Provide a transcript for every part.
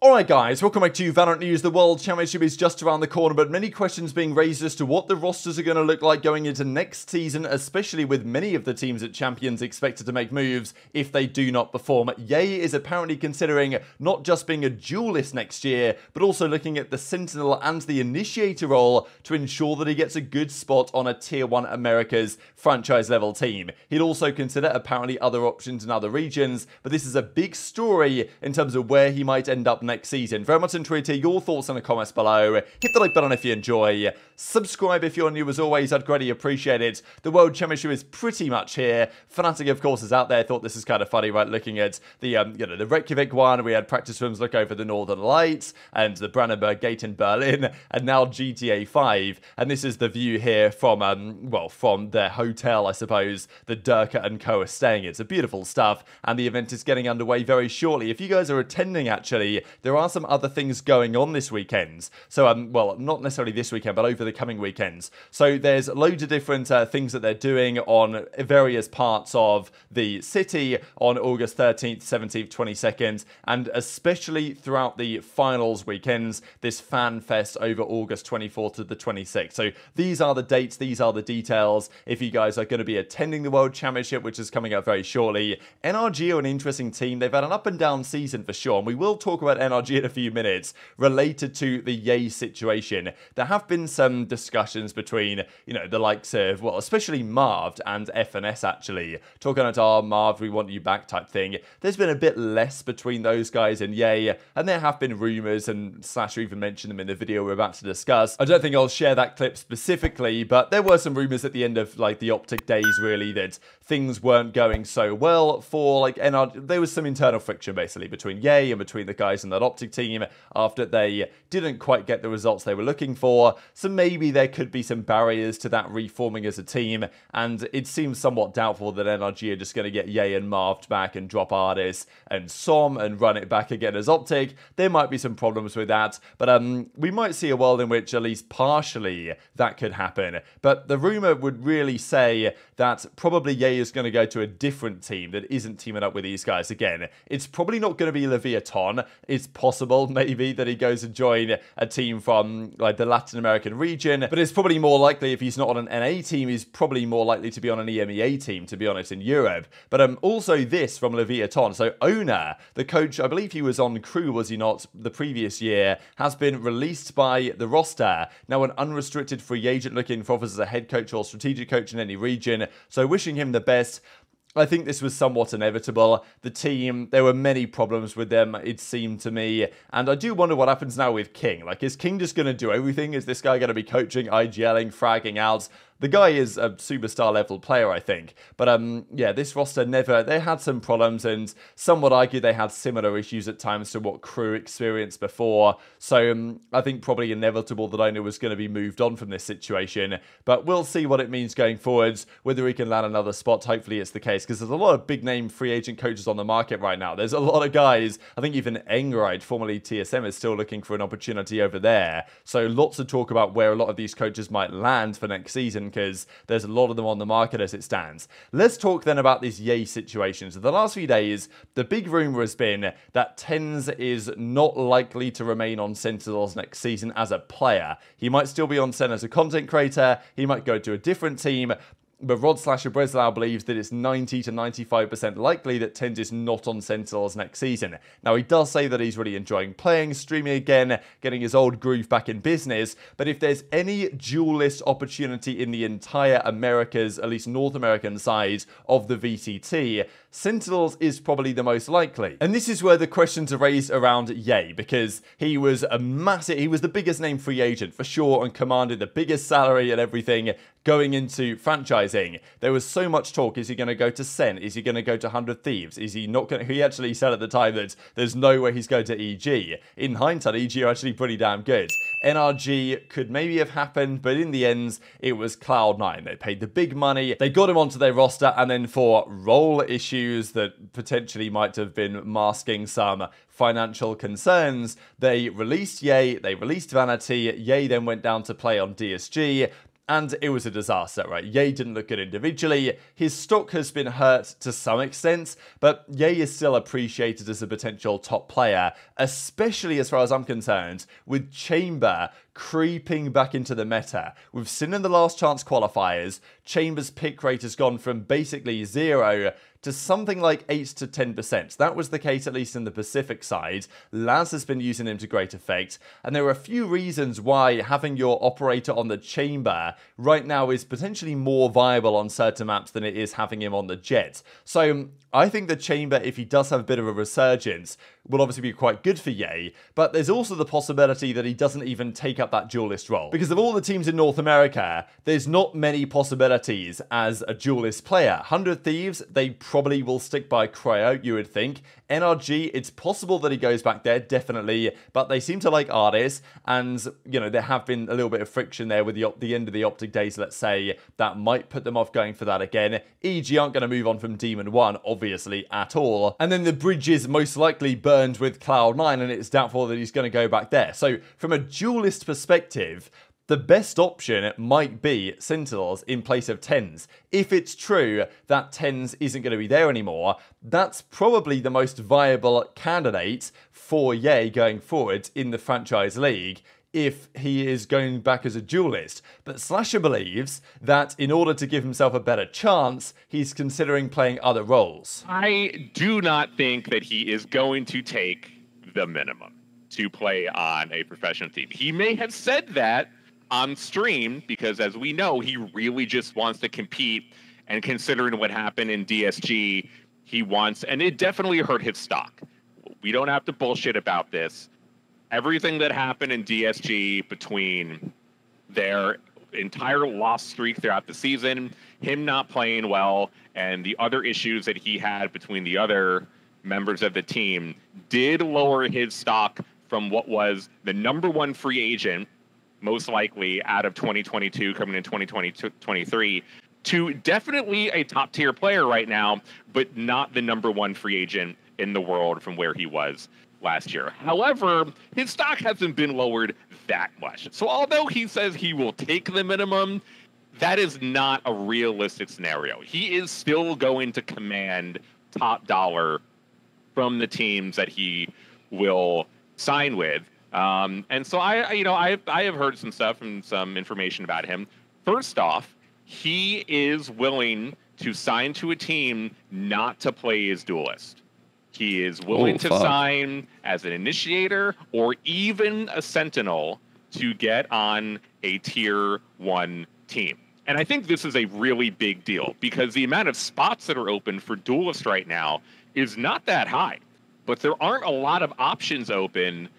Alright guys, welcome back to VALORANT News. The World Championship is just around the corner, but many questions being raised as to what the rosters are going to look like going into next season, especially with many of the teams at Champions expected to make moves if they do not perform. Ye is apparently considering not just being a duelist next year, but also looking at the Sentinel and the Initiator role to ensure that he gets a good spot on a Tier 1 Americas franchise level team. He'd also consider apparently other options in other regions, but this is a big story in terms of where he might end up next season. Very much enjoyed to hear your thoughts in the comments below. Hit the like button if you enjoy. Subscribe if you're new as always. I'd greatly appreciate it. The World Championship is pretty much here. Fnatic, of course, is out there. Thought this is kind of funny, right? Looking at the the Reykjavik one. We had practice rooms look over the Northern Lights and the Brandenburg Gate in Berlin, and now GTA 5. And this is the view here from from their hotel, I suppose, the Durka and Co are staying. It's a beautiful stuff, and the event is getting underway very shortly. If you guys are attending, actually, there are some other things going on this weekend. So, well, not necessarily this weekend, but over the coming weekends. So there's loads of different things that they're doing on various parts of the city on August 13th, 17th, 22nd, and especially throughout the finals weekends, this fan fest over August 24th to the 26th. So these are the dates, these are the details. If you guys are going to be attending the World Championship, which is coming up very shortly. NRG are an interesting team. They've had an up and down season for sure, and we will talk about NRG in a few minutes related to the Ye situation. There have been some discussions between, the likes of, well, especially Marved and FNS actually, talking about, Marved, we want you back type thing. There's been a bit less between those guys and Ye, and there have been rumours, and Slasher even mentioned them in the video we're about to discuss. I don't think I'll share that clip specifically, but there were some rumours at the end of, the Optic days, really, that things weren't going so well for, NRG. There was some internal friction, basically, between Ye and between the guys in that Optic team after they didn't quite get the results they were looking for. So maybe there could be some barriers to that reforming as a team, and it seems somewhat doubtful that NRG are just going to get Ye and Marved back and drop Ardis and Som and run it back again as Optic. There might be some problems with that, but we might see a world in which at least partially that could happen. But the rumor would really say that probably Ye is going to go to a different team that isn't teaming up with these guys again. It's probably not going to be Leviathan. It's possible maybe that he goes and join a team from the Latin American region, but it's probably more likely if he's not on an NA team, he's probably more likely to be on an EMEA team, to be honest, in Europe. But also this from Leviathan. So Onur, the coach, I believe he was on crew, was he not, the previous year, has been released by the roster. Now an unrestricted free agent looking for offers as a head coach or strategic coach in any region. So wishing him the best. I think this was somewhat inevitable. The team, there were many problems with them, it seemed to me. And I do wonder what happens now with King. Is King just going to do everything? Is this guy going to be coaching, IGLing, fragging out? The guy is a superstar level player, I think. But yeah, this roster they had some problems, and some would argue they had similar issues at times to what crew experienced before. So I think probably inevitable that Onur was going to be moved on from this situation. But we'll see what it means going forwards, whether he can land another spot. Hopefully it's the case, because there's a lot of big name free agent coaches on the market right now. There's a lot of guys. I think even Engride, formerly TSM, is still looking for an opportunity over there. So lots of talk about where a lot of these coaches might land for next season, because there's a lot of them on the market as it stands. Let's talk then about this Ye situation. So the last few days, the big rumor has been that TenZ is not likely to remain on Sentinels next season as a player. He might still be on Sen as a content creator. He might go to a different team. But Rod/Breslau believes that it's 90 to 95% likely that TenZ is not on Sentinels next season. Now, he does say that he's really enjoying playing, streaming again, getting his old groove back in business. But if there's any duelist opportunity in the entire Americas, at least North American side of the VCT, Sentinels is probably the most likely. And this is where the questions are raised around Ye, because he was the biggest name free agent for sure and commanded the biggest salary and everything going into franchising. There was so much talk. Is he going to go to Sen? Is he going to go to 100 Thieves? Is he not going to... He actually said at the time that there's no way he's going to EG. In hindsight, EG are actually pretty damn good. NRG could maybe have happened, but in the end, it was Cloud9. They paid the big money. They got him onto their roster, and then for role issues that potentially might have been masking some financial concerns, they released Ye, they released Vanity. Ye then went down to play on DSG. And it was a disaster, right? Ye didn't look good individually. His stock has been hurt to some extent, but Ye is still appreciated as a potential top player, especially as far as I'm concerned, with Chamber creeping back into the meta. We've seen in the last chance qualifiers, Chamber's pick rate has gone from basically 0 to something like 8 to 10%. That was the case at least in the Pacific side. Laz has been using him to great effect, and there are a few reasons why having your operator on the Chamber right now is potentially more viable on certain maps than it is having him on the Jet. So I think the Chamber, if he does have a bit of a resurgence, will obviously be quite good for Ye, but there's also the possibility that he doesn't even take up that duelist role. Because of all the teams in North America, there's not many possibilities as a duelist player. 100 Thieves, they probably will stick by Cryo, you would think. NRG, it's possible that he goes back there, definitely, but they seem to like Artis, and, you know, there have been a little bit of friction there with the end of the Optic days, let's say, that might put them off going for that again. EG aren't going to move on from Demon 1, obviously, at all. And then the bridge is most likely burned with Cloud9, and it's doubtful that he's going to go back there. So, from a duelist perspective, the best option might be Sentinels in place of TenZ. If it's true that TenZ isn't going to be there anymore, that's probably the most viable candidate for Ye going forward in the franchise league if he is going back as a duelist. But Slasher believes that in order to give himself a better chance, he's considering playing other roles. I do not think that he is going to take the minimum to play on a professional team. He may have said that on stream, because as we know, he really just wants to compete, and considering what happened in DSG, he wants, and it definitely hurt his stock. We don't have to bullshit about this. Everything that happened in DSG between their entire loss streak throughout the season, him not playing well, and the other issues that he had between the other members of the team did lower his stock from what was the #1 free agent, most likely out of 2022 coming in 2023, to definitely a top tier player right now, but not the #1 free agent in the world from where he was last year. However, his stock hasn't been lowered that much. So although he says he will take the minimum, that is not a realistic scenario. He is still going to command top dollar from the teams that he will sign with. And so I have heard some stuff and some information about him. First off, he is willing to sign to a team not to play as duelist. He is willing to sign as an initiator or even a sentinel to get on a tier 1 team. And I think this is a really big deal because the amount of spots that are open for duelist right now is not that high. But there aren't a lot of options open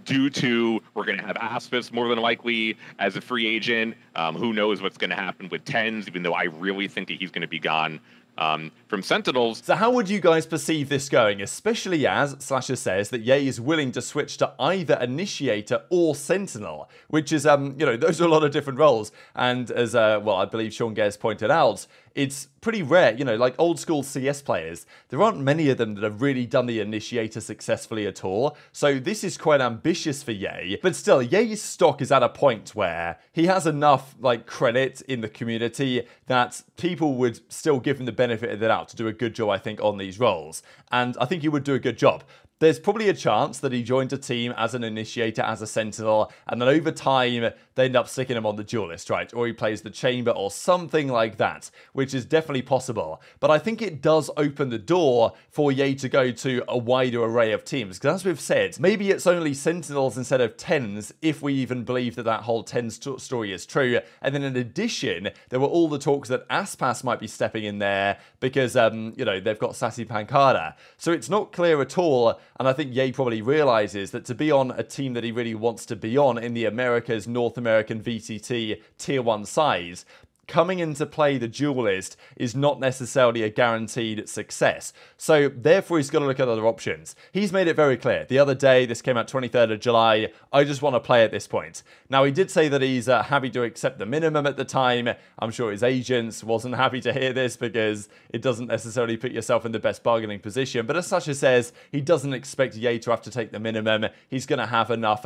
due to we're going to have Aspis more than likely as a free agent. Who knows what's going to happen with TenZ, even though I really think that he's going to be gone from Sentinels. So how would you guys perceive this going, especially as Slasher says that Ye is willing to switch to either Initiator or Sentinel, which is, those are a lot of different roles. And as, I believe Sean Gares pointed out, it's pretty rare, like old school CS players, there aren't many of them that have really done the Initiator successfully at all. So this is quite ambitious for Ye, but still, Ye's stock is at a point where he has enough credit in the community that people would still give him the benefit of the doubt to do a good job, I think, on these roles. And I think he would do a good job. There's probably a chance that he joined a team as an initiator, as a sentinel, and then over time, they end up sticking him on the duelist, right? Or he plays the chamber or something like that, which is definitely possible. But I think it does open the door for Ye to go to a wider array of teams. Because as we've said, maybe it's only sentinels instead of TenZ, if we even believe that that whole TenZ story is true. And then in addition, there were all the talks that Aspas might be stepping in there because, they've got Sassy Pancada. So it's not clear at all. And I think Ye probably realizes that to be on a team that he really wants to be on in the Americas, North American VCT Tier 1 size, coming into play the duelist is not necessarily a guaranteed success. So therefore he's got to look at other options. He's made it very clear. The other day, this came out 23rd of July, I just want to play at this point. Now he did say that he's happy to accept the minimum at the time. I'm sure his agents wasn't happy to hear this because it doesn't necessarily put yourself in the best bargaining position. But as such, he says he doesn't expect Ye to have to take the minimum. He's going to have enough,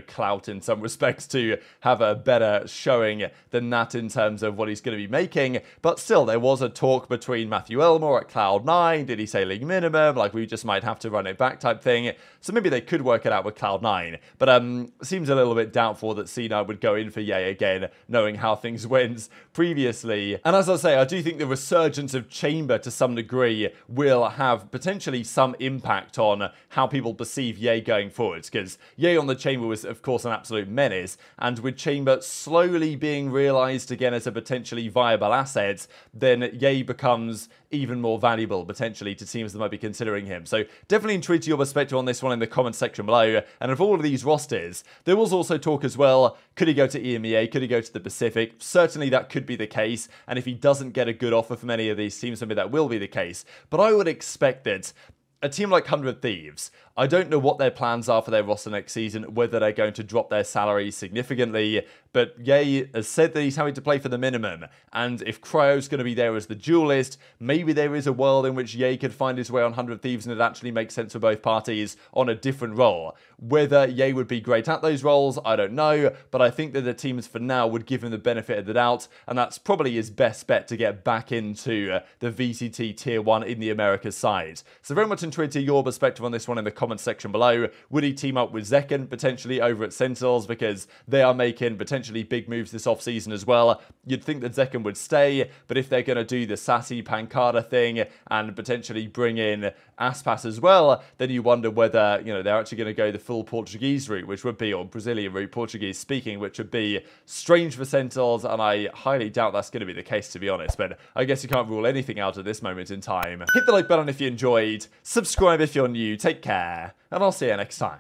clout in some respects to have a better showing than that in terms of what he's going to be making. But still, there was a talk between Matthew Elmore at Cloud9. Did he say league minimum? Like, we just might have to run it back type thing. So maybe they could work it out with Cloud9. But seems a little bit doubtful that C9 would go in for Ye again, knowing how things went previously. And as I say, I do think the resurgence of Chamber to some degree will have potentially some impact on how people perceive Ye going forwards, because Ye on the Chamber was, of course, an absolute menace, and with Chamber slowly being realised again as a potentially viable asset, then Ye becomes even more valuable, potentially, to teams that might be considering him. So definitely intrigued to your perspective on this one in the comment section below. And of all of these rosters, there was also talk as well, could he go to EMEA, could he go to the Pacific? Certainly that could be the case, and if he doesn't get a good offer from any of these teams, maybe that will be the case. But I would expect that a team like 100 Thieves, I don't know what their plans are for their roster next season, whether they're going to drop their salary significantly, but Ye has said that he's happy to play for the minimum, and if Cryo's going to be there as the duelist, maybe there is a world in which Ye could find his way on 100 Thieves and it actually makes sense for both parties on a different role. Whether Ye would be great at those roles, I don't know, but I think that the teams for now would give him the benefit of the doubt, and that's probably his best bet to get back into the VCT Tier 1 in the Americas side. So very much intrigued to your perspective on this one in the comment section below. Would he team up with Zekken potentially over at Sentinels, because they are making potentially big moves this offseason as well? You'd think that Zekken would stay, but if they're going to do the Sassy Pancada thing and potentially bring in Aspas as well, then you wonder whether, they're actually going to go the full Portuguese route, which would be, or Brazilian route, Portuguese speaking, which would be strange for Sentinels, and I highly doubt that's going to be the case, to be honest. But I guess you can't rule anything out at this moment in time. Hit the like button if you enjoyed, subscribe if you're new, take care, and I'll see you next time.